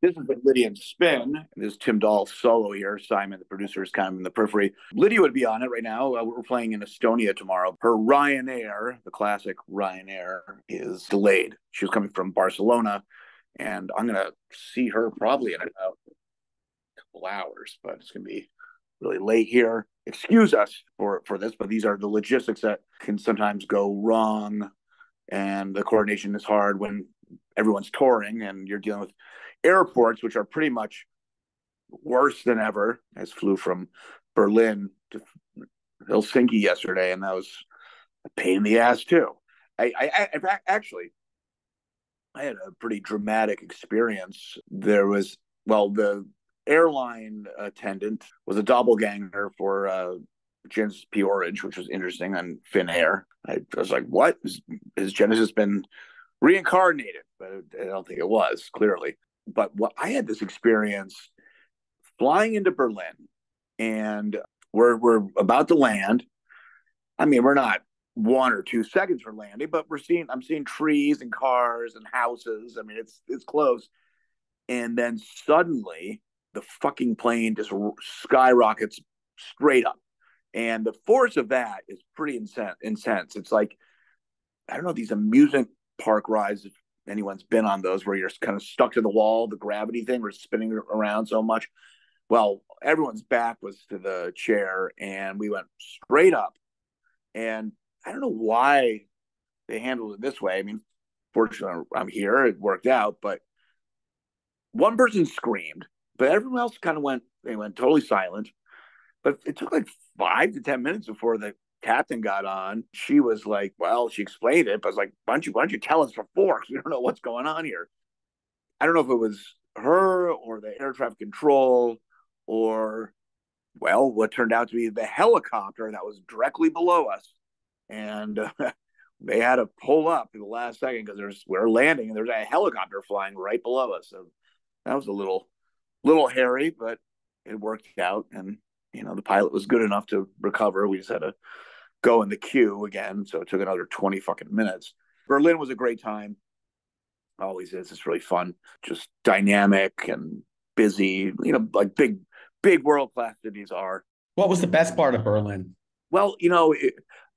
This is the Lydian spin. This is Tim Dahl solo here. Simon, the producer, is kind of in the periphery. Lydia would be on it right now. We're playing in Estonia tomorrow. Her Ryanair, the classic Ryanair, is delayed. She was coming from Barcelona, and I'm going to see her probably in about a couple hours, but it's going to be really late here. Excuse us for this, but these are the logistics that can sometimes go wrong, and the coordination is hard when everyone's touring and you're dealing with airports, which are pretty much worse than ever. I flew from Berlin to Helsinki yesterday, and that was a pain in the ass too. Actually, I had a pretty dramatic experience. There was, well, the airline attendant was a doppelganger for Genesis P. Orridge, which was interesting on Finnair. I was like, what? Has Genesis been reincarnated? But I don't think it was, clearly. But what I had this experience flying into Berlin, and we're about to land. I mean, we're not 1 or 2 seconds from landing, but I'm seeing trees and cars and houses. I mean, it's close. And then suddenly the fucking plane just skyrockets straight up. And the force of that is pretty intense. It's like, I don't know, these amusement park rides, if anyone's been on those, where you're kind of stuck to the wall, the gravity thing, we're spinning around so much. Well, everyone's back was to the chair, and we went straight up. And I don't know why they handled it this way. I mean, fortunately, I'm here. It worked out. But one person screamed, but everyone else kind of they went totally silent. But it took like 5 to 10 minutes before the captain got on. She was like, well, she explained it, but I was like, why don't you tell us before? Because we don't know what's going on here. I don't know if it was her or the air traffic control or, well, what turned out to be the helicopter that was directly below us. And they had to pull up at the last second because we're landing and there's a helicopter flying right below us. So that was a little hairy, but it worked out. And, the pilot was good enough to recover. We just had to go in the queue again. So it took another 20 fucking minutes. Berlin was a great time. Always is. It's really fun. Just dynamic and busy, like big world-class cities are. What was the best part of Berlin? Well,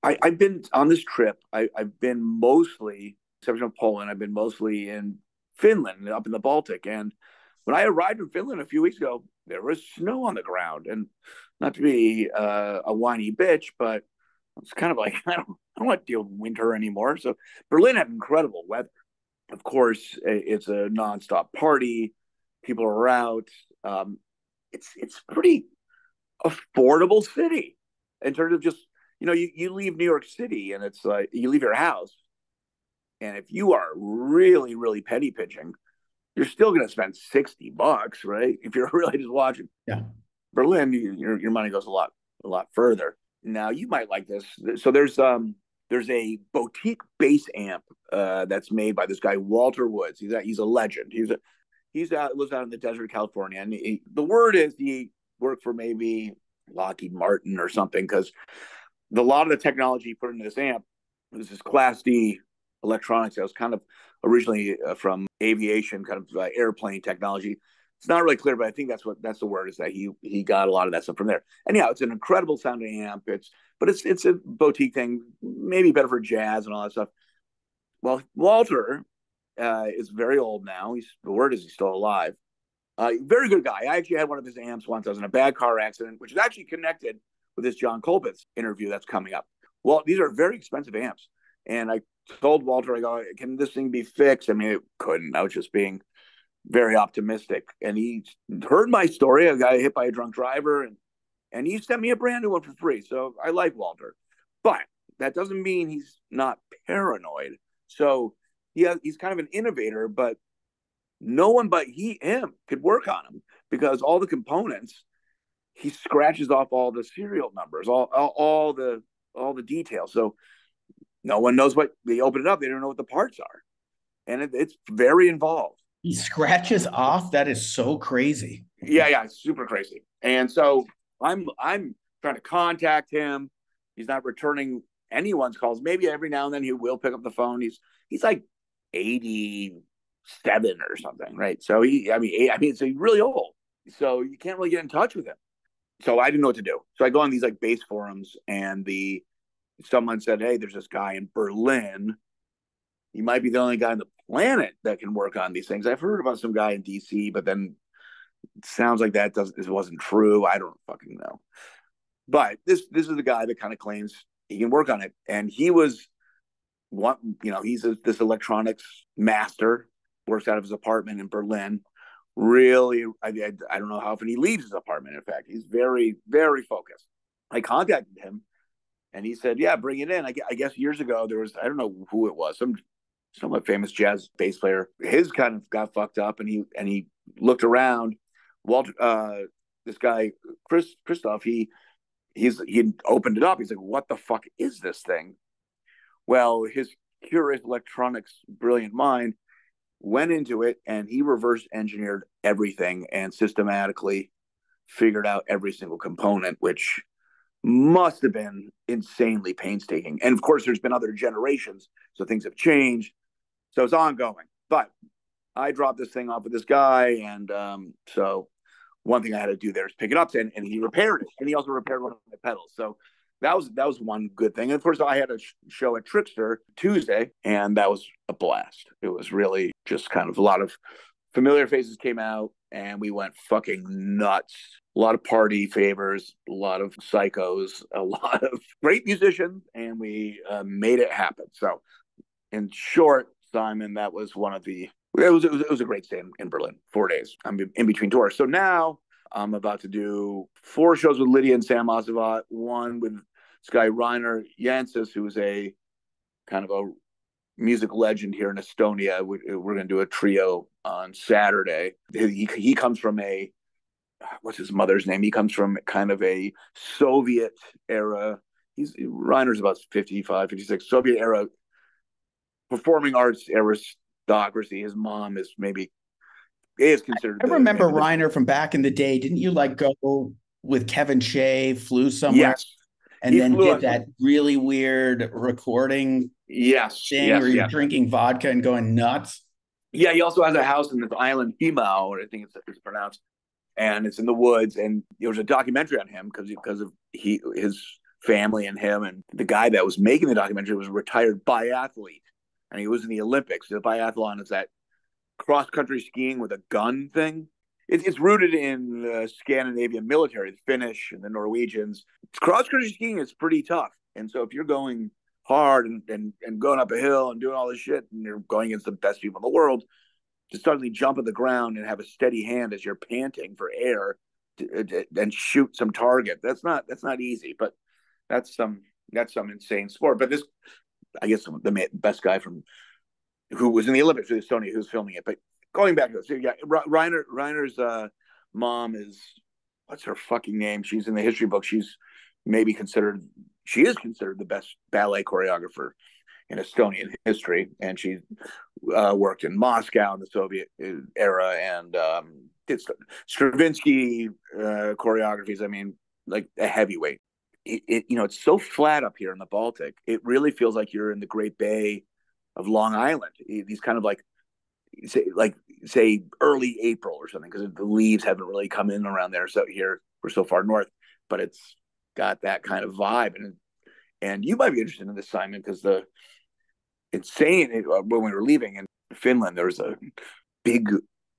I've been on this trip. I've been mostly, except for Poland, I've been mostly in Finland, up in the Baltic. And when I arrived in Finland a few weeks ago, there was snow on the ground. And not to be a whiny bitch, but it's kind of like, I don't want to deal with winter anymore. So Berlin had incredible weather. Of course, it's a nonstop party. People are out. It's pretty affordable city in terms of just, you leave New York City and it's like you leave your house. And if you are really, really penny pinching, you're still going to spend $60, right? If you're really just watching. Yeah. Berlin, your money goes a lot further. Now you might like this. So there's a boutique bass amp that's made by this guy Walter Woods. He's a legend. Lives out in the desert of California, and the word is he worked for maybe Lockheed Martin or something, because a lot of the technology he put into this amp was this Class D electronics that was kind of originally from aviation, kind of airplane technology. It's not really clear, but I think that's the word, is that he got a lot of that stuff from there. And yeah, it's an incredible sounding amp. But it's a boutique thing, maybe better for jazz and all that stuff. Well, Walter is very old now. The word is he's still alive. Very good guy. I actually had one of his amps once. I was in a bad car accident, which is actually connected with this John Colpitts interview that's coming up. Well, these are very expensive amps. And I told Walter, I go, can this thing be fixed? I mean, it couldn't. I was just being very optimistic. And he heard my story. I got hit by a drunk driver, and he sent me a brand new one for free. So I like Walter. But that doesn't mean he's not paranoid. So he's kind of an innovator, but no one but him could work on him, because all the components, he scratches off all the serial numbers, all the details. So no one knows what, they open it up, they don't know what the parts are. And it's very involved. He scratches off? That is so crazy. Yeah, it's super crazy. And so I'm trying to contact him. He's not returning anyone's calls. Maybe every now and then he will pick up the phone. He's like 80 7 or something, right? So it's really old. So you can't really get in touch with him. So I didn't know what to do. So I go on these like bass forums, and someone said, "Hey, there's this guy in Berlin. He might be the only guy on the planet that can work on these things." I've heard about some guy in DC, but then it sounds like it wasn't true. I don't fucking know. But this is the guy that kind of claims he can work on it, and he was he's this electronics master, works out of his apartment in Berlin. Really, I don't know how often he leaves his apartment. In fact, he's very, very focused. I contacted him, and he said, "Yeah, bring it in." I guess years ago there was, I don't know who it was, some somewhat famous jazz bass player. His kind of got fucked up, and he looked around. Walter, this guy Christoph, he opened it up. He's like, "What the fuck is this thing?" Well, his curious electronics brilliant mind went into it, and he reverse engineered everything and systematically figured out every single component, which must have been insanely painstaking. And of course, there's been other generations, so things have changed. So it's ongoing. But I dropped this thing off with this guy, and so one thing I had to do there is pick it up, and he repaired it, and he also repaired one of my pedals. So that was one good thing. And of course, I had a show at Trickster Tuesday, and that was a blast. It was really just kind of a lot of familiar faces came out, and we went fucking nuts. A lot of party favors, a lot of psychos, a lot of great musicians, and we made it happen. So, in short, Simon, that was one of the. It was a great stay in Berlin. 4 days. I'm in between tours. So now I'm about to do 4 shows with Lydia and Sam Osavat, one with this guy Rainer Jancis, who is a kind of a music legend here in Estonia. We're going to do a trio on Saturday. He comes from what's his mother's name? He comes from kind of a Soviet era. Reiner's about 55, 56, Soviet era performing arts aristocracy. His mom is considered. I remember Reiner from back in the day. Didn't you like go with Kevin Shea, flew somewhere, yes, and then did that really weird recording? Yes, thing where you're drinking vodka and going nuts. Yeah, he also has a house in this island, Himao, or I think it's pronounced, and it's in the woods. And there was a documentary on him because of his family and him. And the guy that was making the documentary was a retired biathlete, and he was in the Olympics. The biathlon is that cross-country skiing with a gun thing. It's rooted in the Scandinavian military, the Finnish and the Norwegians. Cross-country skiing is pretty tough, and so if you're going hard and going up a hill and doing all this shit, and you're going against the best people in the world, to suddenly jump on the ground and have a steady hand as you're panting for air and shoot some target. That's not easy, but that's some insane sport. But this, I guess, the best guy who was in the Olympics with Estonia, who's filming it. But going back to this, yeah, Reiner's mom is, what's her fucking name? She's in the history book. She is considered the best ballet choreographer in Estonian history, and she worked in Moscow in the Soviet era and did Stravinsky choreographies. I mean, like a heavyweight. It's so flat up here in the Baltic. It really feels like you're in the Great Bay of Long Island. These kind of say early April or something, because the leaves haven't really come in around there. So here we're so far north, but it's got that kind of vibe. And you might be interested in this, Simon, because when we were leaving in Finland, there was a big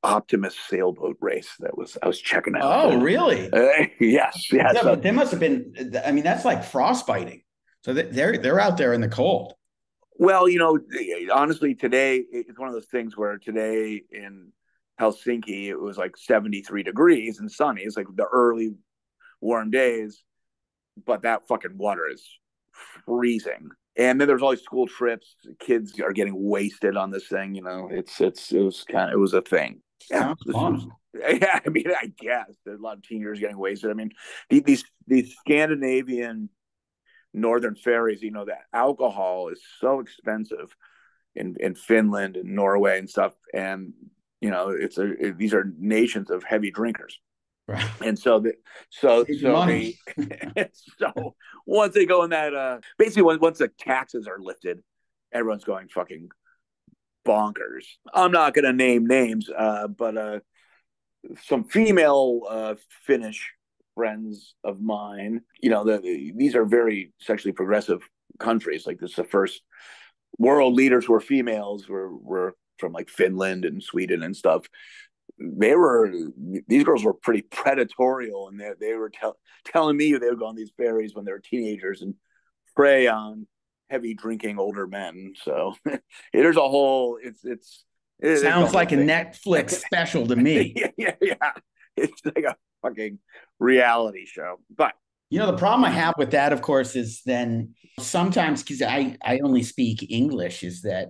Optimus sailboat race I was checking out. Oh, really? Yes. Yeah, but they must have been. I mean, that's like frostbiting. So they're out there in the cold. Well, honestly, today it's one of those things where today in Helsinki it was like 73 degrees and sunny. It's like the early warm days, but that fucking water is freezing. And then there's all these school trips. Kids are getting wasted on this thing. It was a thing. Yeah, yeah. I mean, I guess there's a lot of teenagers getting wasted. I mean, these Scandinavian northern ferries. That alcohol is so expensive in Finland and Norway and stuff. And these are nations of heavy drinkers. Right. And so once they go in that, basically once the taxes are lifted, everyone's going fucking bonkers. I'm not going to name names, but some female Finnish friends of mine, these are very sexually progressive countries. Like, this is the first world leaders who were females were from like Finland and Sweden and stuff. These girls were pretty predatorial, and they were telling me they would go on these ferries when they were teenagers and prey on heavy drinking older men. So there's a whole Sounds like a thing. Netflix special to me. yeah. It's like a fucking reality show. But the problem I have with that, of course, is then sometimes, because I only speak English, is that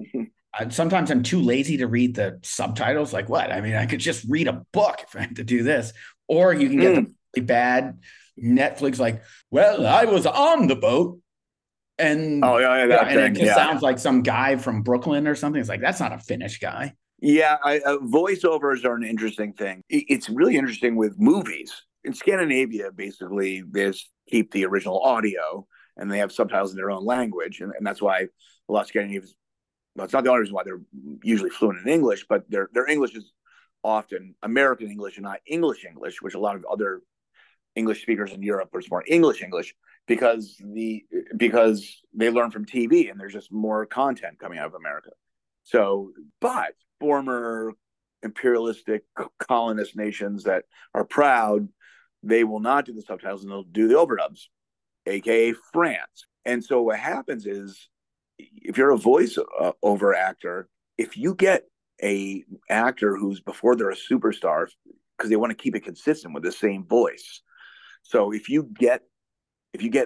sometimes I'm too lazy to read the subtitles. Like, what? I mean, I could just read a book if I had to do this. Or you can get the really bad Netflix, like, well, I was on the boat. And, it just sounds like some guy from Brooklyn or something. It's like, that's not a Finnish guy. Yeah, voiceovers are an interesting thing. It's really interesting with movies. In Scandinavia, basically, they keep the original audio and they have subtitles in their own language. And that's why a lot of Scandinavians, well, it's not the only reason why they're usually fluent in English, but their English is often American English and not English, which a lot of other English speakers in Europe are more English, because they learn from TV and there's just more content coming out of America. So, but former imperialistic colonist nations that are proud, they will not do the subtitles and they'll do the overdubs, aka France. And so what happens is, if you're a voice over actor, if you get a actor who's before they're a superstar, because they want to keep it consistent with the same voice. So if you get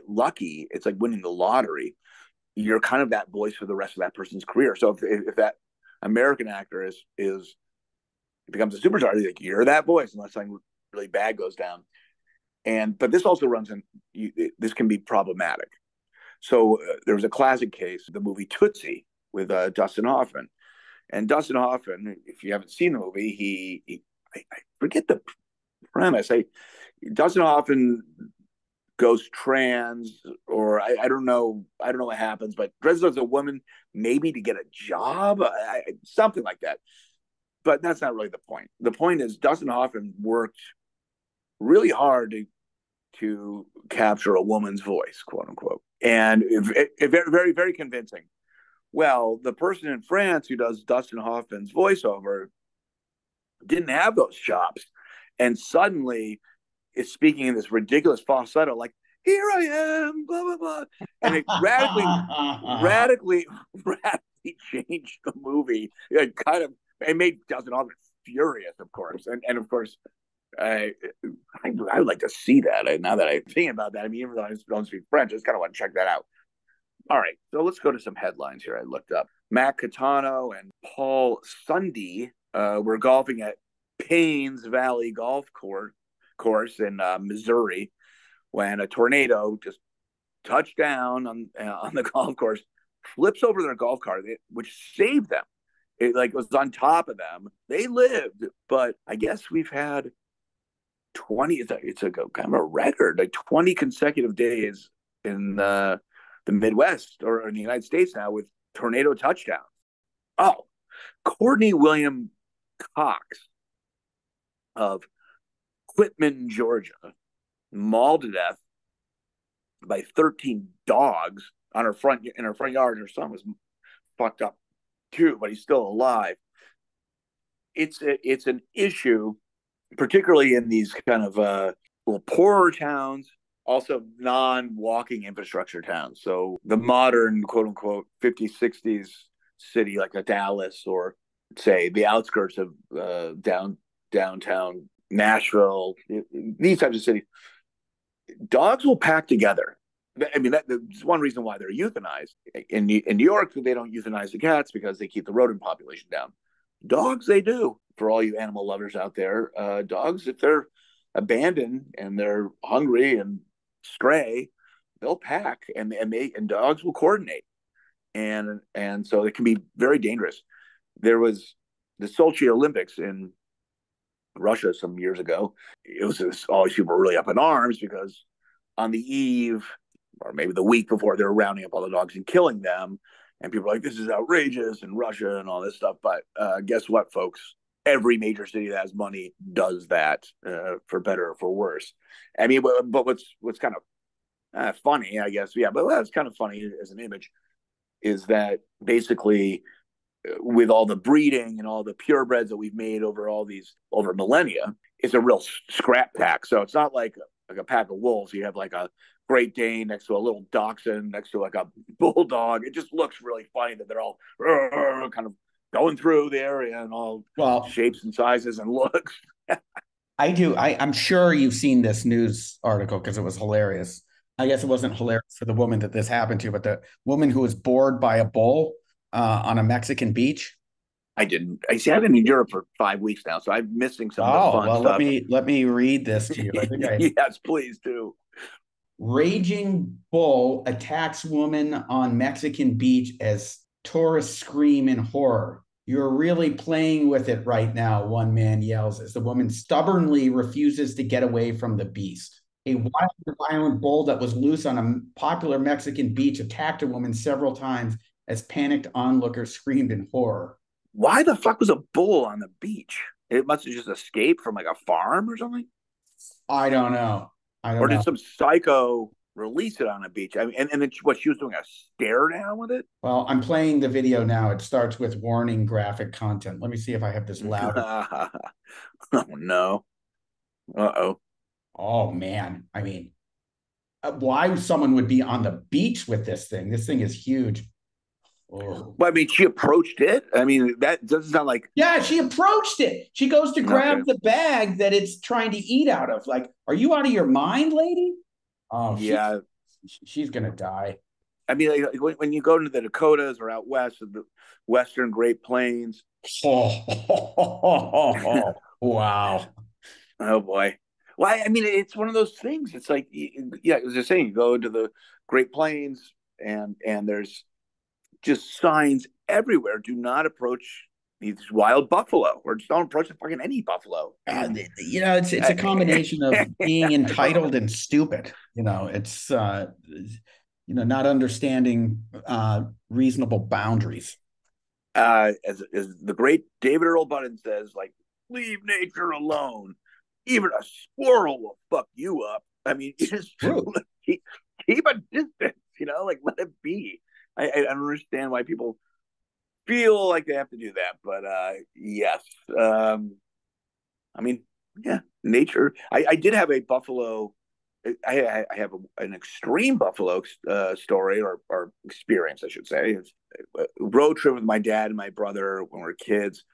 lucky, it's like winning the lottery. You're kind of that voice for the rest of that person's career. So if that American actor becomes a superstar, you're that voice unless something really bad goes down. But this also this can be problematic. So there was a classic case, the movie Tootsie with Dustin Hoffman. And Dustin Hoffman, if you haven't seen the movie, I forget the premise. Dustin Hoffman goes trans, or I don't know what happens, but dresses as a woman, maybe to get a job, something like that. But that's not really the point. The point is Dustin Hoffman worked really hard to capture a woman's voice, quote unquote, and very, very, very convincing. Well, the person in France who does Dustin Hoffman's voiceover didn't have those chops, and suddenly is speaking in this ridiculous falsetto, like, here I am, blah, blah, blah. And it radically changed the movie. It made Dustin Hoffman furious, of course. And of course, I would like to see that. Now that I'm thinking about that, I mean, even though I don't speak French, I just kind of want to check that out. All right, so let's go to some headlines here I looked up. Matt Catano and Paul Sunday were golfing at Paynes Valley Golf Course in Missouri when a tornado just touched down on the golf course, flips over their golf cart, which saved them. It was on top of them. They lived, but I guess we've had 20. It's a kind of a record, like 20 consecutive days in the Midwest or in the United States now with tornado touchdowns. Oh, Courtney William Cox of Quitman, Georgia, mauled to death by 13 dogs in her front yard. Her son was fucked up too, but he's still alive. It's an issue, particularly in these kind of poorer towns, also non-walking infrastructure towns. So the modern, quote unquote, 50s, 60s city like a Dallas, or say the outskirts of downtown Nashville, these types of cities, dogs will pack together. I mean, that's one reason why they're euthanized. In New York, they don't euthanize the cats because they keep the rodent population down. Dogs, they do. For all you animal lovers out there, dogs, if they're abandoned and they're hungry and stray, they'll pack, and dogs will coordinate, and so it can be very dangerous. There was the Sochi Olympics in Russia some years ago. It was always people were really up in arms because on the eve, or maybe the week before, they were rounding up all the dogs and killing them. And people are like, this is outrageous in Russia and all this stuff. But guess what, folks? Every major city that has money does that, for better or for worse. I mean, but what's kind of funny, I guess, yeah, but that's kind of funny as an image, is that basically with all the breeding and all the purebreds that we've made over millennia, it's a real scrap pack. So it's not like a pack of wolves. You have like a Great Dane next to a little Dachshund next to like a bulldog. It just looks really funny that they're all kind of going through the area and all shapes and sizes and looks. I do. I'm sure you've seen this news article because it was hilarious. I guess it wasn't hilarious for the woman that this happened to, but the woman who was bored by a bull on a Mexican beach. I didn't. I see. I've been in Europe for 5 weeks now, so I'm missing some of the fun stuff. Let me read this to you. I think yes, please do. Raging bull attacks woman on Mexican beach as tourists scream in horror. You're really playing with it right now, one man yells as the woman stubbornly refuses to get away from the beast. A wild and violent bull that was loose on a popular Mexican beach attacked a woman several times as panicked onlookers screamed in horror. Why the fuck was a bull on the beach? It must have just escaped from like a farm or something. I don't know. Or did some psycho release it on a beach? I mean, and then what, she was doing a stare down with it? Well, I'm playing the video now. It starts with warning graphic content. Let me see if I have this louder. Oh, no. Uh-oh. Oh, man. I mean, why someone would be on the beach with this thing? This thing is huge. Oh. Well, I mean, she approached it. I mean, that doesn't sound like... Yeah, she approached it. She goes to grab the bag that it's trying to eat out of. Like, are you out of your mind, lady? Oh, yeah. She's going to die. I mean, like, when you go to the Dakotas or out west of the Western Great Plains. Wow. Oh, boy. Well, I mean, it's one of those things. It's like, yeah, as I was saying, you go to the Great Plains and there's just signs everywhere. Do not approach these wild buffalo, or just don't approach fucking any buffalo. You know, it's a combination of being entitled and stupid. You know, it's not understanding reasonable boundaries. As the great David Earl Budden says, like, leave nature alone. Even a squirrel will fuck you up. I mean, just keep a distance. You know, like, let it be. I don't understand why people feel like they have to do that, but yes. I mean, yeah, nature. I did have a buffalo. I have an extreme buffalo story or experience, I should say. It's a road trip with my dad and my brother when we were kids,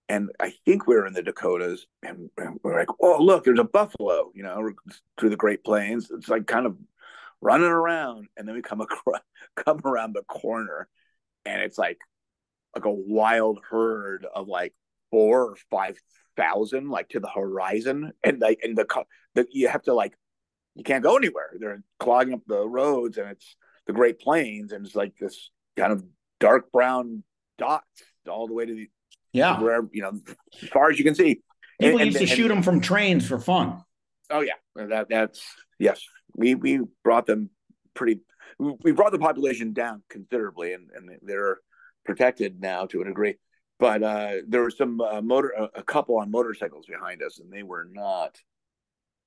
and I think we were in the Dakotas, and we're like, oh, look, there's a buffalo, you know, through the Great Plains. It's like kind of running around, and then we come around the corner, and it's like a wild herd of like 4,000 or 5,000, like, to the horizon, and like, and you have to, like, you can't go anywhere. They're clogging up the roads, and it's the Great Plains, and it's like this kind of dark brown dots all the way to the where, you know, as far as you can see. People used to shoot them from trains for fun. Oh yeah, that's yes. We brought them we brought the population down considerably, and they're protected now to a degree. But there were some a couple on motorcycles behind us, and they were not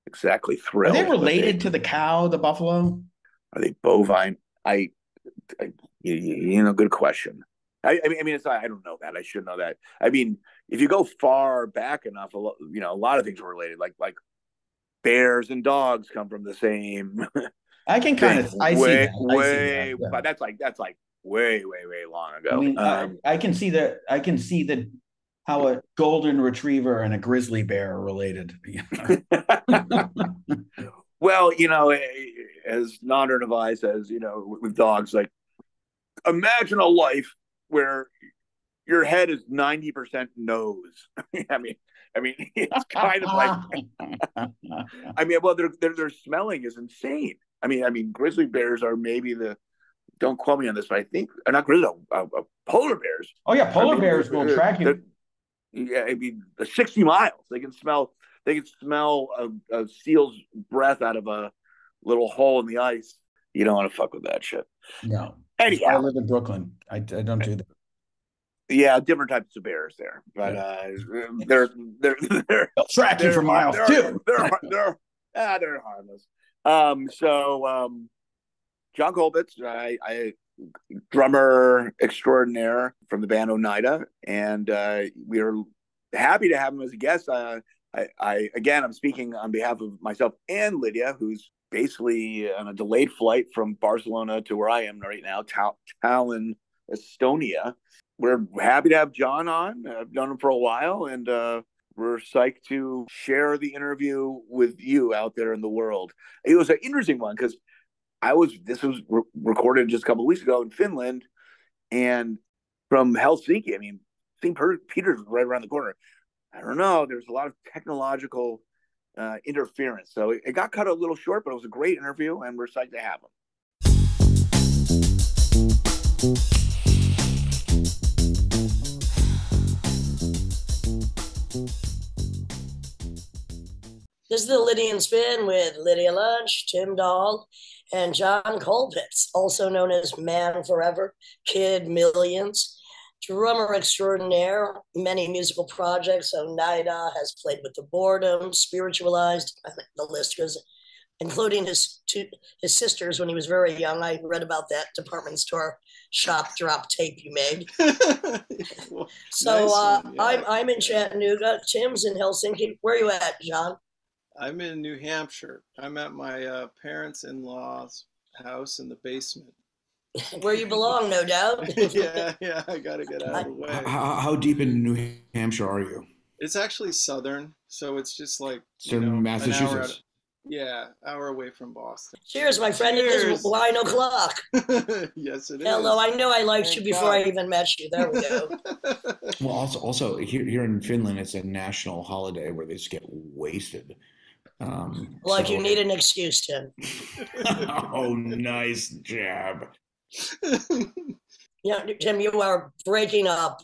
exactly thrilled. Are they related to the cow, the buffalo? Are they bovine? Good question. I mean, it's I don't know that. I should know that. I mean, if you go far back enough, a lot of things are related. Like bears and dogs come from the same. I can kind of see that. Yeah. But that's like way long ago. I mean, I can see that. I can see that how a golden retriever and a grizzly bear are related. Well, you know, as Nader Navai says, you know, with dogs, like, imagine a life where your head is 90% nose. I mean, it's kind of like. I mean, well, their smelling is insane. I mean, grizzly bears are maybe don't quote me on this, but I think not grizzly, polar bears. Oh yeah, polar bears will track you. Yeah, I mean, 60 miles. They can smell a seal's breath out of a little hole in the ice. You don't want to fuck with that shit. No. That's why I Anyhow, live in Brooklyn. I don't do that. yeah, different types of bears there, but Yeah. they're they're they're They'll track you for miles too. they're harmless. John Colpitts, I drummer extraordinaire from the band Oneida, and we are happy to have him as a guest. Again, I'm speaking on behalf of myself and Lydia, who's basically on a delayed flight from Barcelona to where I am right now, Tallinn, Estonia. We're happy to have John on. I've known him for a while, and we're psyched to share the interview with you out there in the world. It was an interesting one because this was recorded just a couple of weeks ago in Finland, and from Helsinki. I mean, St. Peter's right around the corner. I don't know. There's a lot of technological interference, so it got cut a little short, but it was a great interview, and we're psyched to have him. This is the Lydian Spin with Lydia Lunch, Tim Dahl, and John Colpitts, also known as Man Forever, Kid Millions, drummer extraordinaire, many musical projects. Oneida has played with The Boredom, Spiritualized, the list goes, including his sisters when he was very young. I read about that department store shop drop tape you made. Well, So nice yeah. I'm in Chattanooga. Tim's in Helsinki. Where are you at, John? I'm in New Hampshire. I'm at my parents-in-law's house in the basement. Where you belong, no doubt. Yeah, I gotta get out of the way. How deep in New Hampshire are you? It's actually southern, so it's just like, Southern Massachusetts. hour away from Boston. Cheers, my friend. Cheers. It is wine o'clock. Yes, it is. Hello, I know I liked Thank you before God. I even met you. There we go. Well, also here in Finland, it's a national holiday where they just get wasted. Like you need an excuse, Tim. Oh, nice jab. Yeah, Tim, you are breaking up.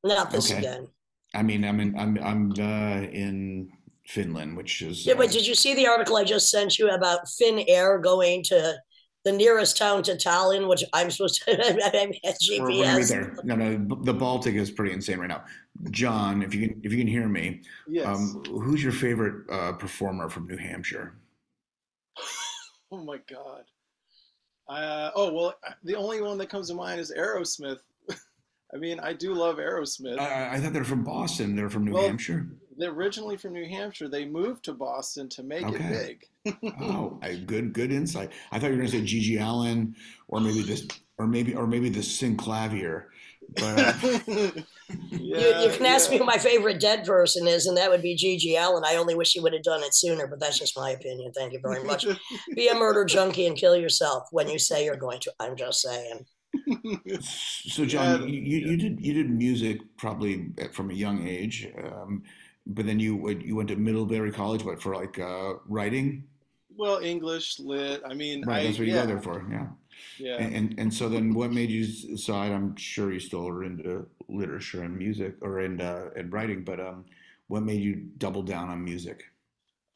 Not this Okay. again. I mean, I'm in Finland, which is Yeah, but did you see the article I just sent you about Finnair going to the nearest town to Tallinn, which I'm supposed to have we're gonna be GPS? there. No, the Baltic is pretty insane right now. John, if you can hear me, Yes. who's your favorite performer from New Hampshire? Oh my God. The only one that comes to mind is Aerosmith. I mean, I do love Aerosmith. I thought they're from Boston. They're from New Hampshire. They're originally from New Hampshire. They moved to Boston to make it big. Oh, good insight. I thought you were going to say Gigi Allen, or maybe the Synclavier. But You can ask me who my favorite dead person is, and that would be Gigi Allen. I only wish he would have done it sooner, but that's just my opinion. Thank you very much. Be a murder junkie and kill yourself when you say you're going to. I'm just saying. So, John, you did music probably from a young age, but then you went to Middlebury College, what, for like writing? Well, English, lit. I mean, Right, that's what you go there for, yeah. Yeah. And so then, what made you decide? I'm sure you still are into literature and music, or in writing, but what made you double down on music?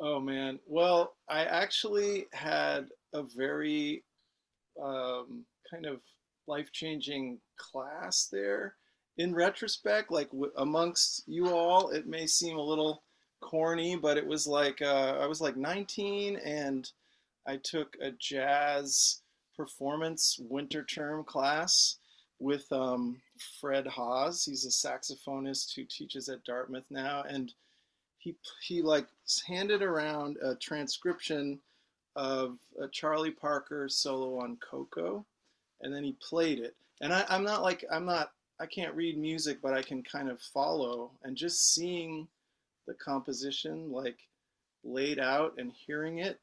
Oh man. Well, I actually had a very kind of life-changing class there. In retrospect, like amongst you all, it may seem a little corny, but it was like I was like 19 and I took a jazz performance winter term class with Fred Haas. He's a saxophonist who teaches at Dartmouth now, and he like handed around a transcription of a Charlie Parker solo on Coco, and then he played it. And I can't read music, but I can kind of follow, and just seeing the composition like laid out and hearing it,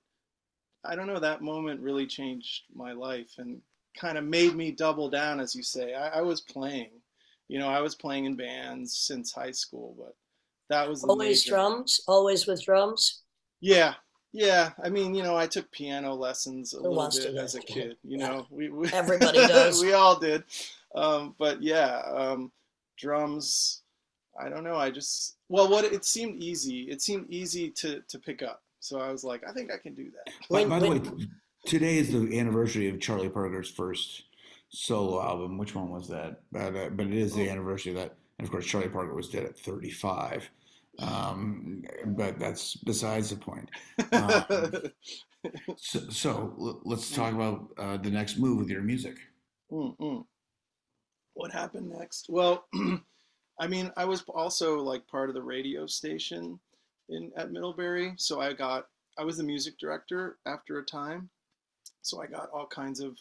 I don't know, that moment really changed my life and kind of made me double down, as you say. I was playing, I was playing in bands since high school, but that was the Always major. drums? Always with drums? Yeah. Yeah. I mean, I took piano lessons a Who little wants to bit do as a that? kid, Yeah. we Everybody does. we all did. But yeah, drums, I don't know. It seemed easy. It seemed easy to pick up. So I was like, I think I can do that. By the way, today is the anniversary of Charlie Parker's first solo album. Which one was that? But it is the Oh. anniversary of that. And of course, Charlie Parker was dead at 35. But that's besides the point. Um, so let's talk about the next move with your music. Mm-mm. What happened next? Well, I mean, I was also like part of the radio station in at Middlebury, so I was the music director after a time, so I got all kinds of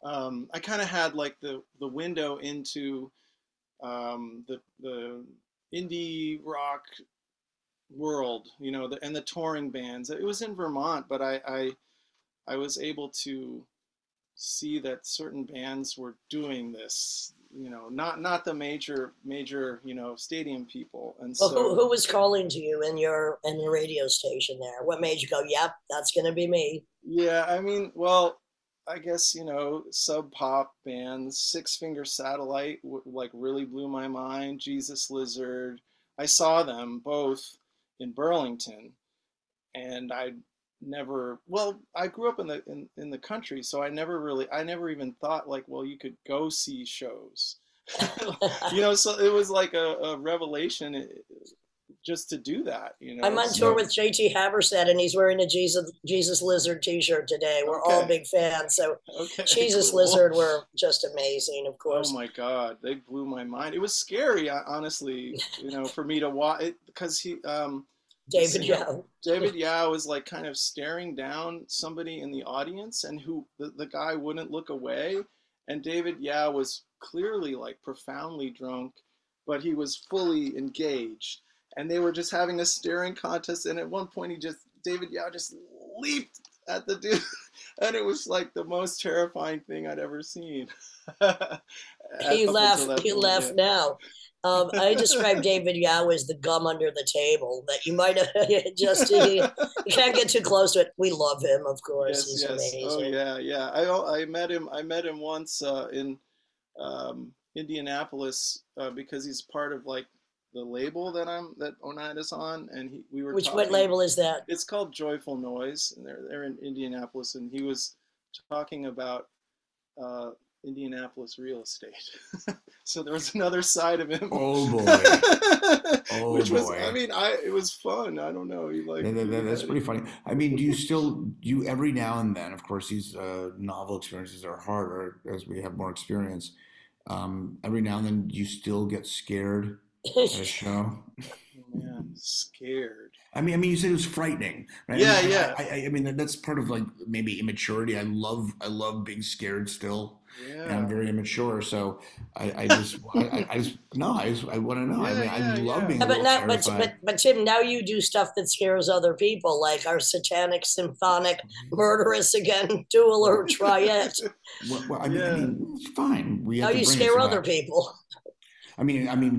I kind of had like the window into the indie rock world, you know, and the touring bands. It was in Vermont, but I was able to see that certain bands were doing this, you know, not the major, you know, stadium people. And Well, so who was calling to you in your radio station there? What made you go, "Yep, that's gonna be me"? yeah, I mean, well, I guess, you know, sub pop bands, Six Finger Satellite like really blew my mind. Jesus Lizard. I saw them both in Burlington, and I grew up in the country, so I never even thought like, well, you could go see shows. You know, so it was like a revelation just to do that, you I'm know. on tour So with JT Haverstead, and he's wearing a Jesus Lizard T-shirt today. We're all okay, big fans. So, okay, Jesus cool. Lizard were just amazing, of Oh course. my God, they blew my mind. It was scary, honestly, you know, for me to watch it because the David singer Young. David Yao was like kind of staring down somebody in the audience, and the guy wouldn't look away, and David Yao was clearly like profoundly drunk, but he was fully engaged, and they were just having a staring contest, and at one point David Yao just leaped at the dude, and it was like the most terrifying thing I'd ever seen. Up until that He point, laughed now. I described David Yao as the gum under the table that you might have just you can't get too close to it. We love him, of course. Yes, He's yes. Oh amazing. yeah, yeah. I met him. I met him once in Indianapolis because he's part of like the label that Oneida's on, and we were What talking. label is that? It's called Joyful Noise, and they're in Indianapolis, and he was talking about uh, Indianapolis real estate. So there was another side of him, Oh boy. Oh which was, I boy. mean, it was fun. I don't know. That's pretty funny. I mean, do you every now and then, of course, these novel experiences are harder as we have more experience. Every now and then, do you still get scared at a show? Oh man, scared. I mean, you said it was frightening, right? I mean, Yeah, yeah, I mean that's part of like maybe immaturity. I love being scared still, and I'm yeah, very immature. So I just no, I want to know. I yeah, mean, I yeah, love yeah. being a Yeah, but little not terrified. but Tim, now you do stuff that scares other people, like our satanic, symphonic, murderous again, duel or triad. I Yeah. mean, it's fine. We Now have to you bring it scare to other that. people.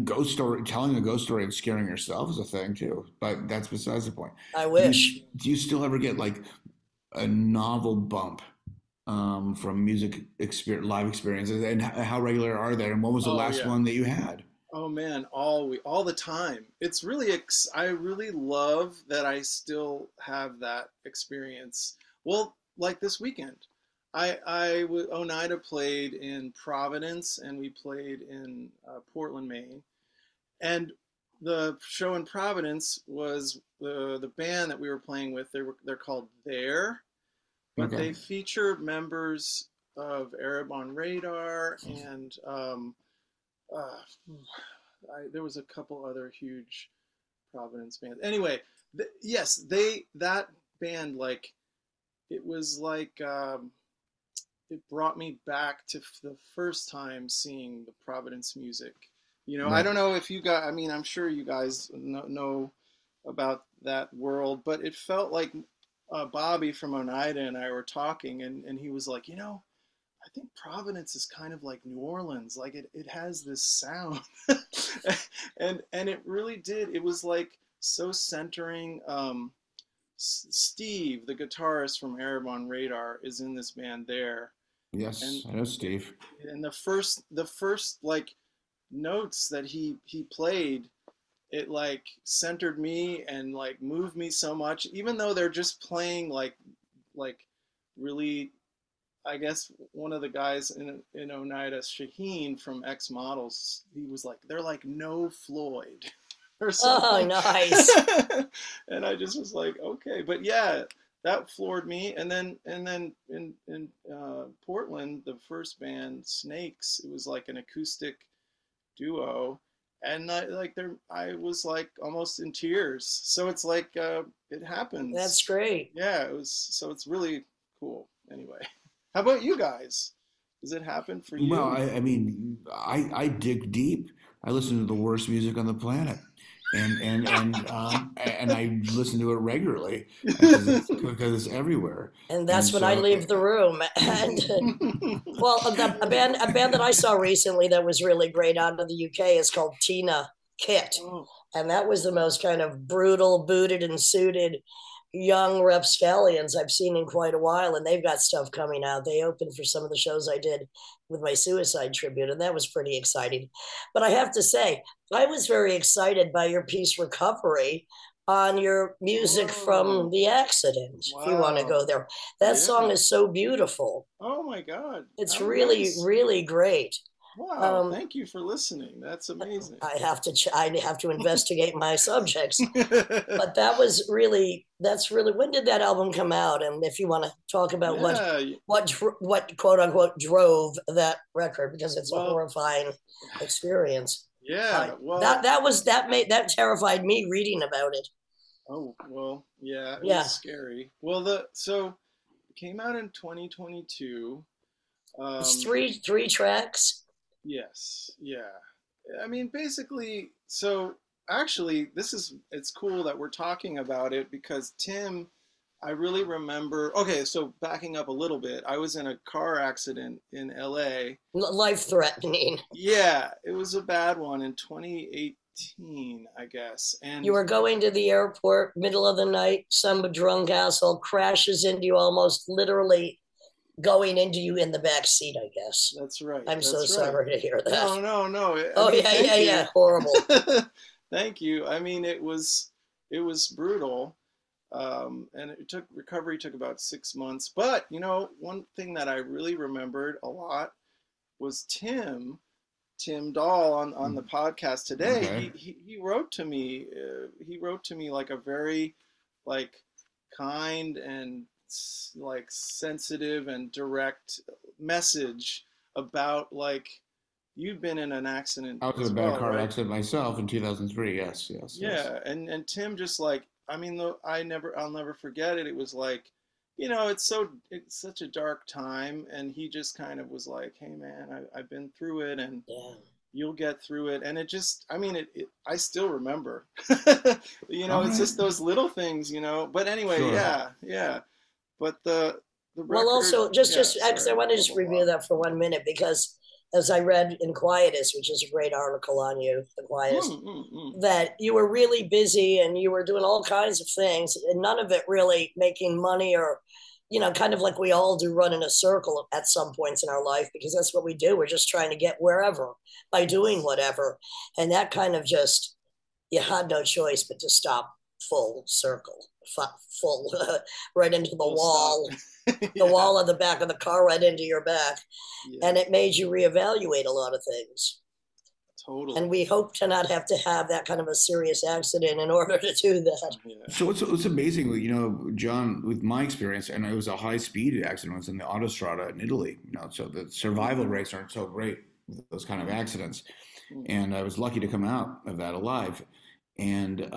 Ghost story, telling a ghost story and scaring yourself is a thing too. But that's besides the point. I Do you wish. do you still ever get like a novel bump from live experiences, and how regular are they? And what was the Oh last yeah. one that you had? Oh man, all the time. It's really I really love that I still have that experience. Well, like this weekend, Oneida played in Providence and we played in Portland, Maine. And the show in Providence was the band that we were playing with. They're called There, but Okay. they feature members of Arab on Radar and uh, there was a couple other huge Providence bands. Anyway, yes, that band like it was like it brought me back to the first time seeing the Providence music. You know, I Right. don't know if you guys. I mean, I'm sure you guys know about that world, but it felt like Bobby from Oneida and I were talking, and he was like, you know, I think Providence is kind of like New Orleans. Like it has this sound, and it really did. It was like so centering. Steve, the guitarist from Arab on Radar, is in this band there, and Yes, I know Steve. the first like notes that he played, it like centered me and like moved me so much. Even though they're just playing like really I guess one of the guys in Oneida, Shaheen from X Models, he was like, they're like no Floyd or Oh, something. nice. And I just was like, okay, but yeah, that floored me. And then in Portland, the first band Snakes, it was like an acoustic duo, and I was like almost in tears. So it's like it That's happens. great. Yeah, it was. So it's really cool. Anyway, how about you guys? Does it happen for Well, you? I mean, I dig deep. I listen to the worst music on the planet, and I listen to it regularly because it's everywhere. And And that's when I so, leave the room. And well, a band that I saw recently that was really great out of the UK is called Tina Kit, Oh, and that was the most kind of brutal, booted and suited young rapscallions I've seen in quite a while, and they've got stuff coming out. They opened for some of the shows I did with my suicide tribute, and that was pretty exciting. But I have to say, I was very excited by your piece Recovery on your music from oh, the accident, if you want to go wow. there. That song Yeah. is so beautiful. Oh my God. It's How really, nice. really great. Wow. Um, Thank you for listening. That's amazing. I have to investigate my subjects. But that's really, when did that album come out? And if you want to talk about Yeah. what quote unquote drove that record, because it's a Well, horrifying experience. yeah. Well, That terrified me reading about it. oh, well, yeah, it was Yeah, scary. Well, so it came out in 2022. it's Um, three tracks. yes, yeah. I mean, basically, so actually, it's cool that we're talking about it because Tim, I really remember. Okay, so backing up a little bit, I was in a car accident in LA. Life threatening. Yeah, it was a bad one in 2018, I guess. You And were going to the airport, middle of the night. Some drunk asshole crashes into you, almost literally going into you in the back seat, I guess. that's right. I'm so That's right. sorry to hear that. No, no, no. I Oh mean, yeah, yeah, thank yeah. you. Horrible. Thank you. I mean, it was brutal. And recovery took about 6 months. But one thing that I really remembered a lot was Tim Dahl on the podcast today. okay. He wrote to me. He wrote to me like a very like kind and like sensitive and direct message about like you've been in an accident I was in a as bad well, car right? accident myself in 2003. Yes, yes, yes. Yeah, and Tim just like I mean, I'll never forget it. It was like, it's such a dark time, and he just kind of was like, "Hey, man, I've been through it, and Yeah. you'll get through it." And it just, I mean, I still remember. All It's right. just those little things. But anyway, Sure. yeah, yeah. But the Well, record, also, just yeah. because I Sorry, want to blah just blah blah. review that for 1 minute, because as I read in Quietus, which is a great article on you, the Quietus, Mm, mm, mm. that you were really busy and you were doing all kinds of things, and none of it really making money, or kind of like we all do, run in a circle at some points in our life, because that's what we do. We're just trying to get wherever by doing Yes. whatever. And that kind of just, you had no choice but to stop full circle, full right into Full stop. the Yeah, wall of the back of the car, right into your back. yeah, And it made you reevaluate a lot of things. And totally. we hope to not have to have that kind of a serious accident in order to do that. Yeah. So it's amazing, John, with my experience, and it was a high speed accident. It was in the autostrada in Italy, so the survival Mm, rates aren't so great with those kind of accidents. mm. And I was lucky to come out of that alive. And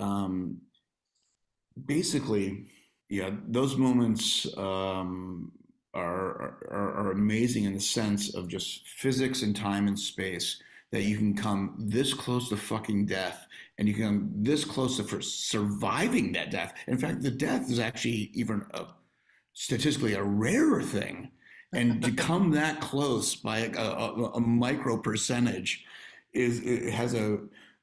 basically, yeah, those moments are amazing in the sense of just physics and time and space, that you can come this close to fucking death, and you can come this close to surviving that death. In fact, the death is actually even statistically a rarer thing. And to come that close by a micro percentage it has at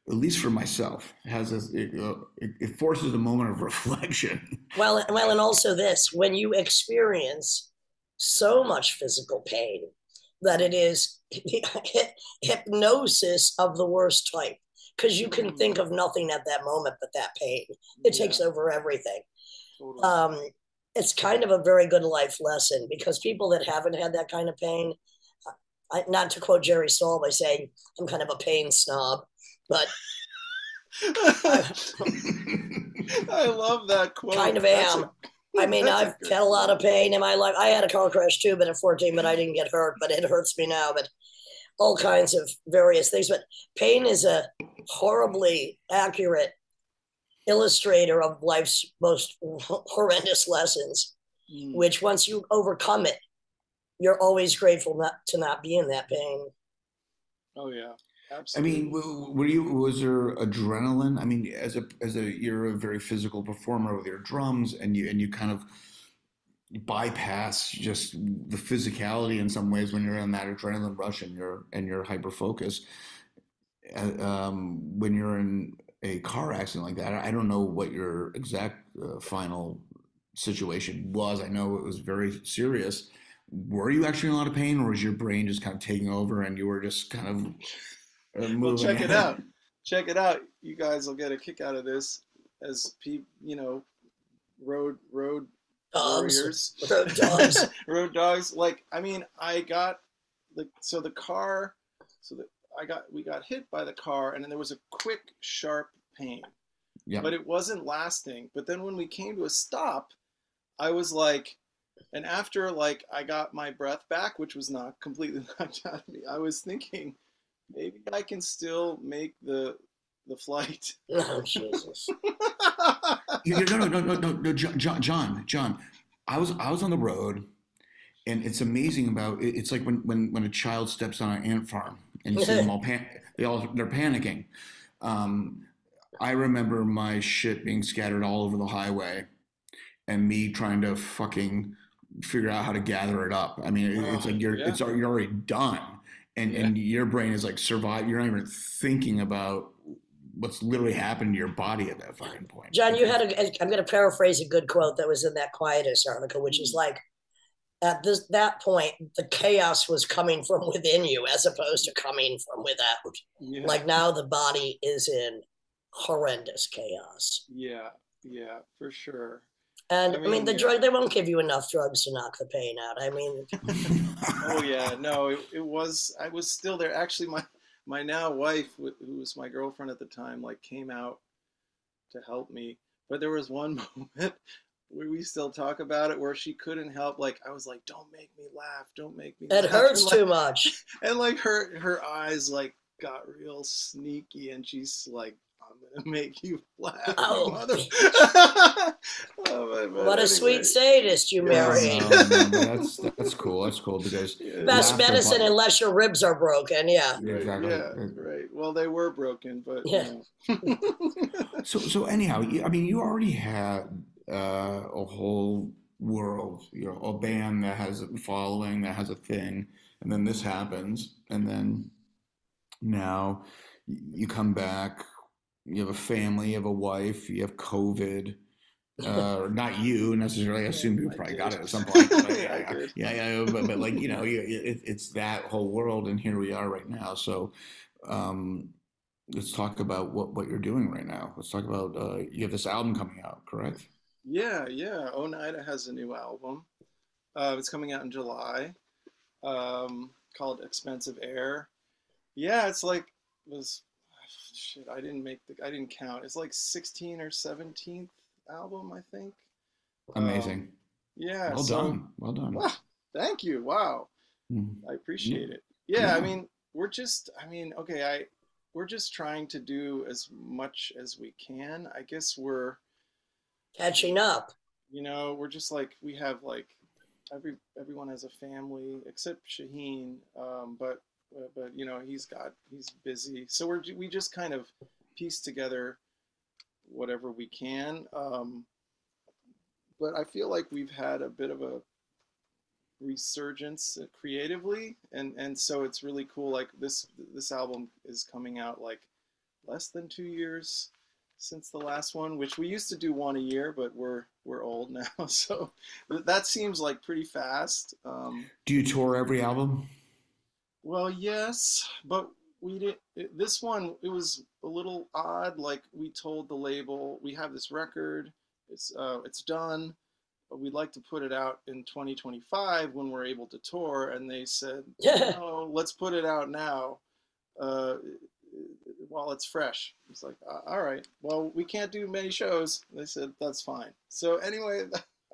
least for myself, it forces a moment of reflection. Well, and also this, when you experience so much physical pain that it is hypnosis of the worst type, because you can think Mm. of nothing at that moment but that pain. It Yeah, takes over everything. totally. Um, it's kind of a very good life lesson because people that haven't had that kind of pain, not to quote Jerry Stahl by saying I'm kind of a pain snob, but I I love that quote. kind of am. I mean, I've had a lot of pain in my life. I had a car crash too, but at 14, but I didn't get hurt, but it hurts me now. But all kinds of various things. But pain is a horribly accurate illustrator of life's most horrendous lessons, which once you overcome it, you're always grateful not to not be in that pain. Oh yeah, I absolutely. mean, was there adrenaline? I mean, you're a very physical performer with your drums, and you kind of bypass just the physicality in some ways when you're in that adrenaline rush and you're hyper focused. When you're in a car accident like that, I don't know what your exact final situation was. I know it was very serious. Were you actually in a lot of pain, or was your brain just kind of taking over and you were just kind of Well, moving check it ahead? out. Check it out. You guys will get a kick out of this as road Dogs, warriors, road dogs. road dogs. Like, I mean, I got the car, so that we got hit by the car, and then there was a quick, sharp pain, Yeah. but it wasn't lasting. But then when we came to a stop, I was like, and after like I got my breath back, which was not completely knocked out of me, I was thinking maybe I can still make the flight. Oh, Jesus. No, John. I was on the road, and it's amazing about it. It's like when a child steps on an ant farm and you see them all they're panicking. Um, I remember my shit being scattered all over the highway, and me trying to fucking figure out how to gather it up. I mean, it's like Yeah, you're already done, yeah. and your brain is like survive. You're not even thinking about what's literally happened to your body at that fucking point. John, you had I'm going to paraphrase a good quote that was in that Quietus article, which is like, at that point, the chaos was coming from within you as opposed to coming from without. Yeah, Like now the body is in horrendous chaos. yeah, for sure. And I I mean, mean, the yeah. they won't give you enough drugs to knock the pain out. I mean, Oh yeah, no, it was. I was still there. Actually, my now wife, who was my girlfriend at the time, like came out to help me. But there was one moment where we still talk about it where she couldn't help. Like I was like, "Don't make me laugh. Don't make me it laugh." hurts too much. And like her eyes like got real sneaky, and she's like, "I'm gonna make you laugh, you Oh, mother." Oh, what but a sweet anyway, sadist you No, yes. married. no, but that's cool. That's cool because Best Yes. laughter, medicine but unless your ribs are broken. Yeah. Right. exactly. Yeah. Right. Well, they were broken, but Yeah. So anyhow, I mean, you already had a whole world, a band that has a following, that has a thing, and then this happens, and then now you come back, you have a family, you have a wife, you have COVID. Not you necessarily. I assume you I probably got did. it at some point. But I yeah, did. but like it's that whole world, and here we are right now. So, um, let's talk about what you're doing right now. Let's talk about you have this album coming out, correct? Yeah. Yeah. Oneida has a new album. It's coming out in July. Called Expensive Air. Yeah. It's like it was shit. I didn't count. It's like 16 or 17th album, I think. Um, Amazing. yeah. Well So, done. Well done. wow, thank you. Wow. Mhm. I Yeah. appreciate it. Yeah, I Yeah. mean, okay, we're just trying to do as much as we can. I guess Catching up. we're just like we have like everyone has a family except Shaheen, but he's busy, so we just kind of piece together whatever we can. But I feel like we've had a bit of a resurgence creatively, and so it's really cool. Like this album is coming out like less than 2 years since the last one, which we used to do one a year, but we're old now, so that seems like pretty fast. Do you tour every album? Well, yes, but we did this one. It was a little odd. Like we told the label, we have this record. It's done. we'd like to put it out in 2025 when we're able to tour. And they said, no, let's put it out now while it's fresh. It's like, all right, well, we can't do many shows. They said, that's fine. So anyway,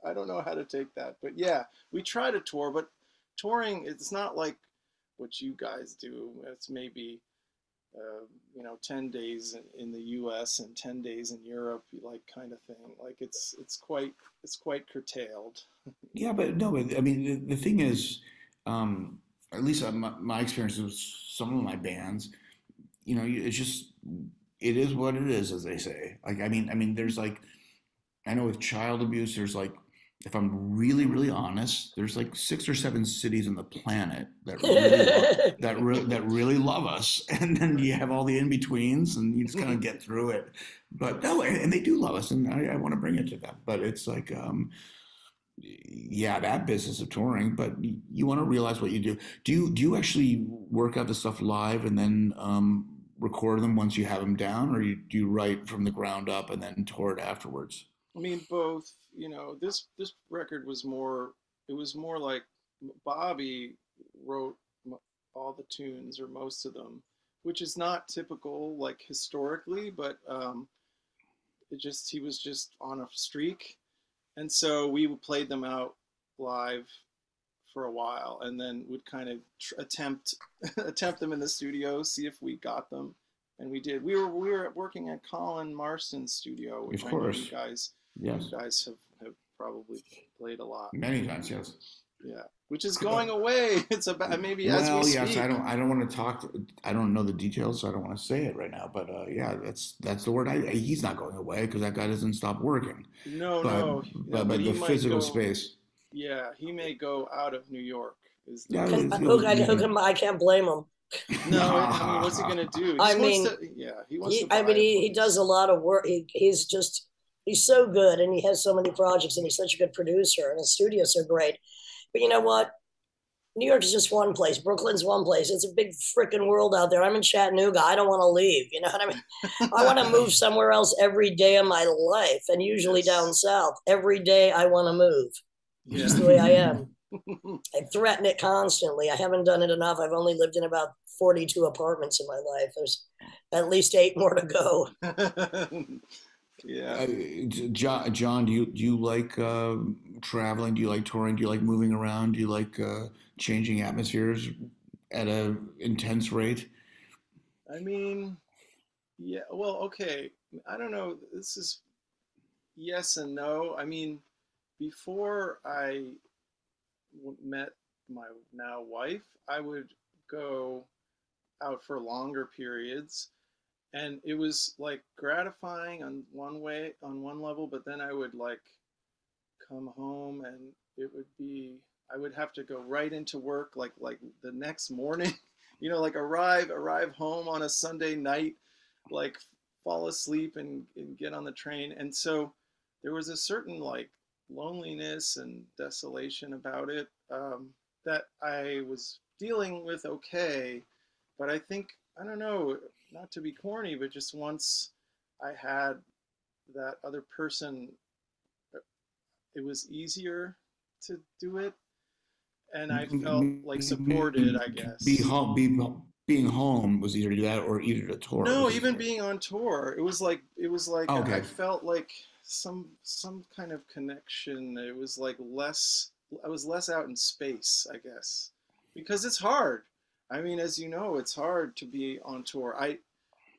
I don't know how to take that. But yeah, we try to tour, but touring, it's not like what you guys do. It's maybe 10 days in the U.S. and 10 days in Europe, like kind of thing. Like it's quite curtailed. Yeah, but no, I mean, the thing is, at least my experience with some of my bands, it's just, it is what it is, as they say. Like, I mean, there's like, I know with child abuse, there's like, if I'm really, really honest, there's like 6 or 7 cities on the planet that really love us, and then you have all the in betweens, and you just kind of get through it. But no, and they do love us, and I want to bring it to them. But it's like, yeah, that business of touring. But you want to realize what you do. Do you actually work out the stuff live and then record them once you have them down, or do you write from the ground up and then tour it afterwards? I mean, both. This record was more. It was more like Bobby wrote all the tunes or most of them, which is not typical, like historically. But he was just on a streak, and so we played them out live for a while, and then would kind of attempt them in the studio, see if we got them, and we did. We were working at Colin Marston's studio, which Of I know course. you guys. Yes. You guys have probably played a lot. Many times, yes. Yeah, which is going away. It's about maybe as we speak. Yes. I don't want to talk. I don't know the details, so I don't want to say it right now. But yeah, that's the word. He's not going away because that guy doesn't stop working. No. But the physical space. Yeah, he may go out of New York. I can't blame him. No, I mean, what's he gonna do? He does a lot of work. He's so good, and he has so many projects, and he's such a good producer, and his studio's so great. But you know what? New York is just one place. Brooklyn's one place. It's a big freaking world out there. I'm in Chattanooga. I don't want to leave. You know what I mean? I want to move somewhere else every day of my life, and usually down south. Every day I want to move. Yeah. Just the way I am. I threaten it constantly. I haven't done it enough. I've only lived in about 42 apartments in my life. There's at least 8 more to go. Yeah. John, do you like traveling? Do you like touring? Do you like moving around? Do you like changing atmospheres at an intense rate? I mean, yeah. Well, okay. I don't know. This is yes and no. I mean, before I met my now wife, I would go out for longer periods. And it was like gratifying on one level, but then I would like come home and I would have to go right into work like the next morning, like arrive home on a Sunday night, like fall asleep and get on the train. And so there was a certain like loneliness and desolation about it that I was dealing with okay, but I think, I don't know, not to be corny, but just once I had that other person, it was easier to do it, and I felt like supported, I guess. Being home was easier to do that, or easier to tour? No, even being on tour, it was like okay. I felt like some kind of connection. It was like I was less out in space, I guess, because it's hard. I mean, as you know, it's hard to be on tour.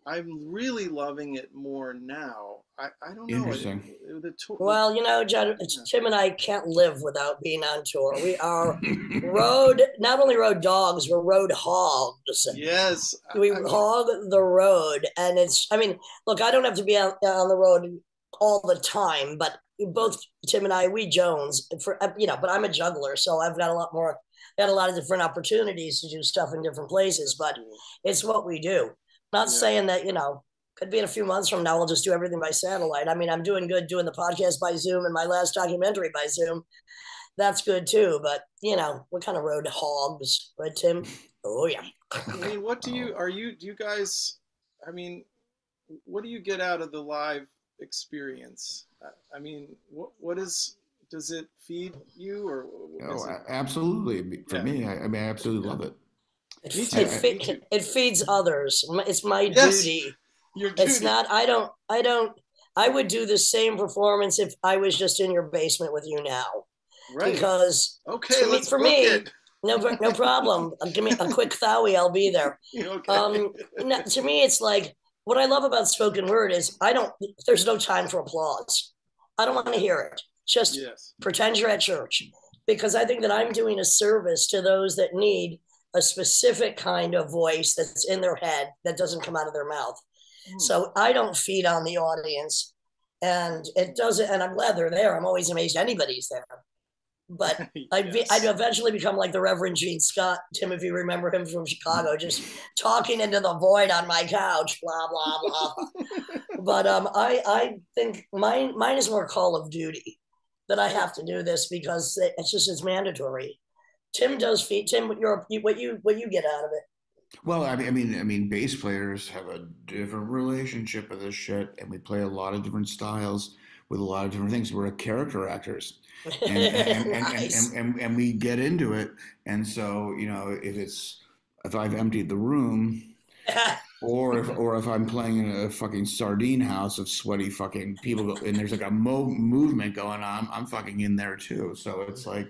I'm really loving it more now. I don't know. Interesting. The tour. Well, John, Tim and I can't live without being on tour. We are not only road dogs, we're road hogs. Yes. We hog the road. And look, I don't have to be on the road all the time, but both Tim and I, we Jones, but I'm a juggler, so I've got a lot of different opportunities to do stuff in different places, but it's what we do. Not saying that, could be in a few months from now, we'll just do everything by satellite. I mean, I'm doing good doing the podcast by Zoom and my last documentary by Zoom. That's good too. But, we're kind of road hogs, right, Tim? Oh, yeah. I mean, do you guys, I mean, what do you get out of the live experience? I mean, what is does it feed you, or is Oh, it? absolutely. For Yeah, me, I mean, I absolutely yeah. love it. Me I, too. Me too. It feeds others. It's my Yes, duty. your It's duty. not, I would do the same performance if I was just in your basement with you now. Right. Because Okay, let's for book me, it. no problem. Give me a quick Thowie, I'll be there. Okay. To me, it's like what I love about spoken word is there's no time for applause. I don't want to hear it. Just Yes. pretend you're at church because I think that I'm doing a service to those that need a specific kind of voice that's in their head that doesn't come out of their mouth. Hmm. So I don't feed on the audience, and it doesn't. And I'm glad they're there. I'm always amazed anybody's there. But I'd Yes. eventually become like the Reverend Gene Scott, Tim, if you remember him from Chicago, just talking into the void on my couch, blah blah blah. But I think mine is more Call of Duty that I have to do this because it's mandatory. Tim does feed Tim what you get out of it. well, I mean, bass players have a different relationship with this shit, and we play a lot of different styles with a lot of different things. We're character actors, Nice. and we get into it. And so, if I've emptied the room, or if I'm playing in a fucking sardine house of sweaty fucking people, and there's like a movement going on, I'm fucking in there too. So it's like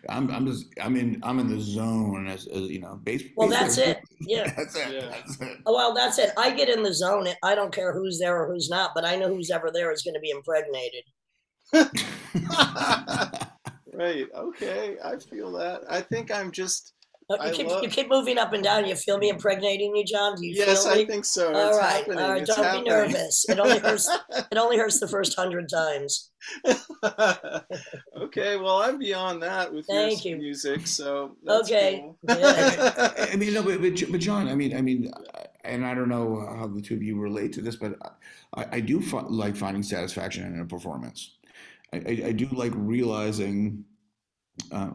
I'm in the zone as Well, bass that's players. it. Yeah. That's it. Yeah. That's it. Oh, well, that's it. I get in the zone. I don't care who's there or who's not, but I know who's ever there is going to be impregnated. Right. Okay. I feel that. I think I'm just. I You love. keep moving up and down. You feel me impregnating you, John? Do you Yes, feel I me? think so. All It's right, all happening. right. It's Don't be happening. nervous. It only hurts. It only hurts the first 100 times. Okay, well, I'm beyond that with your Thank you. music, so that's Okay, cool. good. I mean, no, but John, and I don't know how the two of you relate to this, but I do like finding satisfaction in a performance. I do like realizing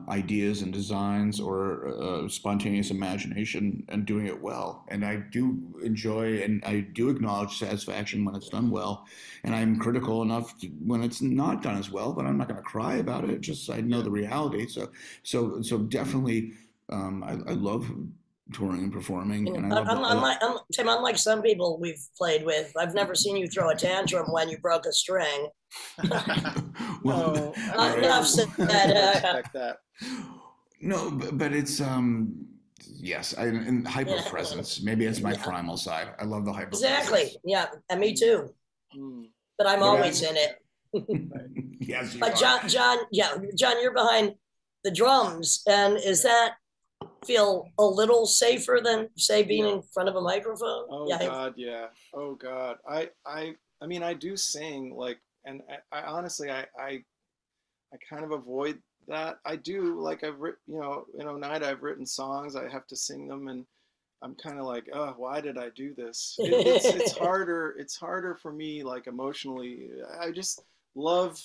ideas and designs or spontaneous imagination and doing it well. And I do enjoy and I do acknowledge satisfaction when it's done well. And I'm critical enough when it's not done as well, but I'm not going to cry about it. Just I know Yeah. the reality. So definitely, I love touring and performing, and I love the. Tim, unlike some people we've played with, I've never seen you throw a tantrum when you broke a string. Well, No, I all would right. Enough never. said. I would never expect that. No, but it's yes, and hyper Yeah. presence. Maybe it's my Yeah, primal side. I love the hyper exactly. presence. Yeah, and me too. Mm, But I'm What about always you? in it. right. Yes, you But are. John, you're behind the drums, and is that feel a little safer than say being in front of a microphone? Oh Yeah. God, yeah. Oh God. I mean, I do sing like, and I honestly, I kind of avoid that. I do like I've written, in Oneida, I've written songs. I have to sing them, and I'm kind of like, oh, why did I do this? It's harder. It's harder for me, like emotionally. I just love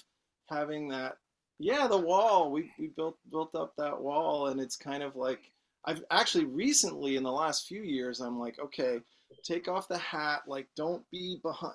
having that. Yeah, the wall. We built up that wall, and it's kind of like I've actually recently in the last few years, I'm like, okay, take off the hat. Like, don't be behind.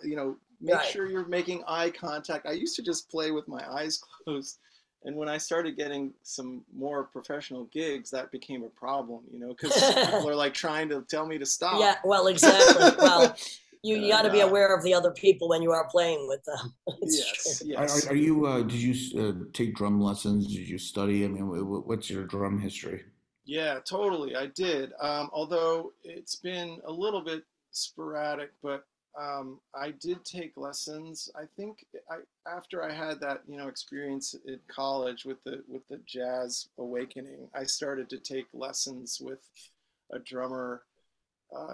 Make Right. sure you're making eye contact. I used to just play with my eyes closed. And when I started getting some more professional gigs, that became a problem, because people are like trying to tell me to stop. Yeah, well, exactly. Well, you got And to be aware of the other people when you are playing with them. It's true. yes, Are, yes. are you? Did you take drum lessons? Did you study? I mean, what's your drum history? Yeah, totally. I did. Although it's been a little bit sporadic, but I did take lessons. I think after I had that experience in college with the jazz awakening, I started to take lessons with a drummer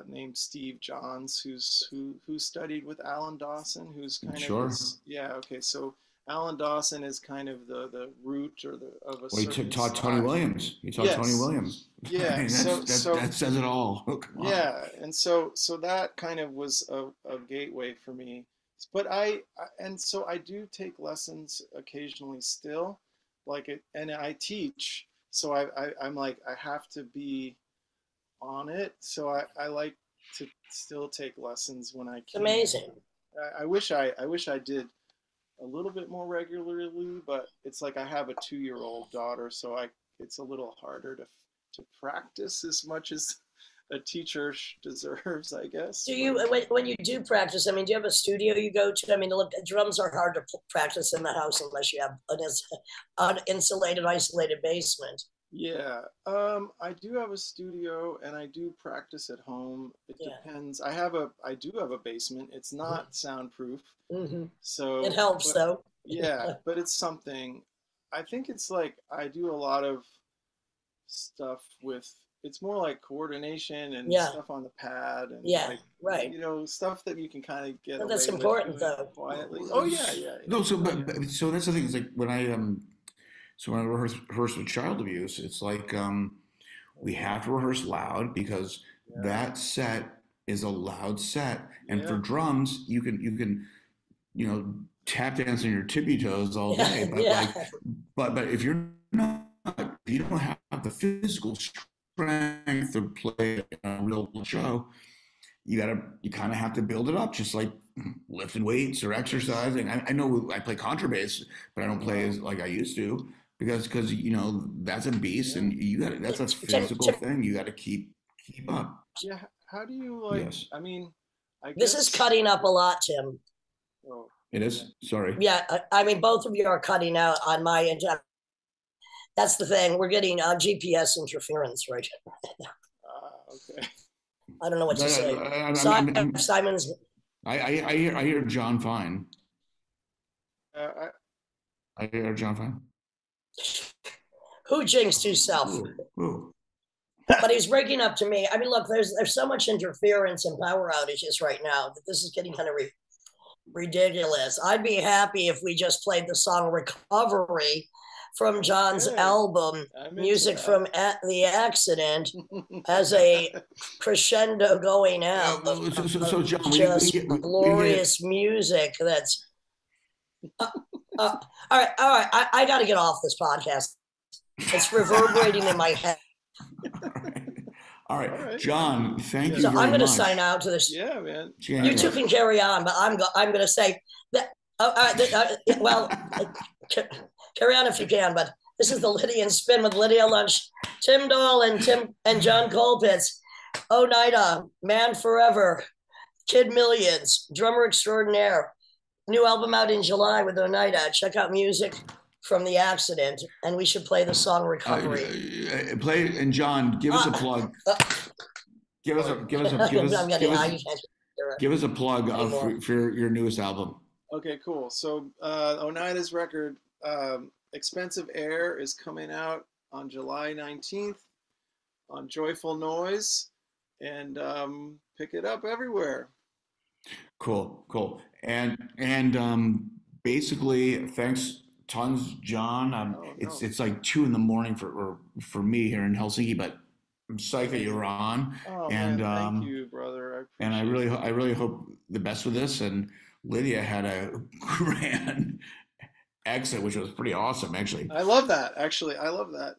named Steve Johns, who studied with Alan Dawson, who's kind of Sure. this. Yeah, okay, so Alan Dawson is kind of the root or of a Well, certain taught Tony style. Williams. You taught Tony Yes, Williams. I yeah. mean, So that says it all. Come on. yeah, and so that kind of was a gateway for me. But and so I do take lessons occasionally still, like it, and I teach. So I'm like I have to be on it. So I like to still take lessons when I It's can. amazing. I wish I did a little bit more regularly, but it's like I have a 2-year-old daughter, so it's a little harder to practice as much as a teacher deserves, I guess. Do you, when you do practice, I mean, do you have a studio you go to? I mean, look, drums are hard to practice in the house unless you have an insulated, isolated basement. Yeah, I do have a studio and I do practice at home. It depends. I do have a basement. It's not soundproof, so It helps though. Yeah, but it's something. I think it's like I do a lot of stuff with. It's more like coordination and stuff on the pad and like, right. you know, stuff that you can kind of get Well, away that's with important doing though. quietly. Oh yeah. No, so but so that's the thing. It's like when I rehearse with child abuse, it's like we have to rehearse loud because that set is a loud set, and for drums, you can tap dance on your tippy toes all day, but if you're not, if you don't have the physical strength to play a real show, you kind of have to build it up, just like lifting weights or exercising. I know I play contrabass, but I don't play as like I used to because that's a beast, and that's a physical thing. You got to keep up. Yeah. How do you like? Yes. I mean, This is cutting up a lot, Tim. Oh, it is. Sorry. Yeah, I mean, both of you are cutting out on my end. That's the thing. We're getting GPS interference right now. Okay. I don't know what to say. Simon's. I hear John fine. I hear John fine. Who jinxed himself? Ooh. But he's breaking up to me. I mean, look, there's so much interference and power outages right now that this is getting kind of ridiculous. I'd be happy if we just played the song "Recovery" from John's album "Music from the Accident" as a crescendo going out of so John, just glorious music. That's all right. I got to get off this podcast. It's reverberating in my head. All right. John, thank you so very much. I'm going to sign out to this. Yeah, man. You two can carry on, but I'm going to say that. Well, carry on if you can. But this is the Lydian Spin with Lydia Lunch, Tim Dahl, and John Colpitts. Oneida, Man Forever, Kid Millions, Drummer Extraordinaire. New album out in July with Oneida. Check out Music from the Accident, and we should play the song "Recovery." Play, and John, give us a plug. Give us a plug for your newest album. Okay, cool. So Oneida's record, "Expensive Air," is coming out on July 19th on Joyful Noise, and pick it up everywhere. Cool. And basically, thanks tons, John. It's like 2 a.m. for me here in Helsinki, but I'm psyched that you're on. Oh, and man, thank you, brother. I really hope the best with this. And Lydia had a grand exit, which was pretty awesome, actually. I love that. Actually, I love that.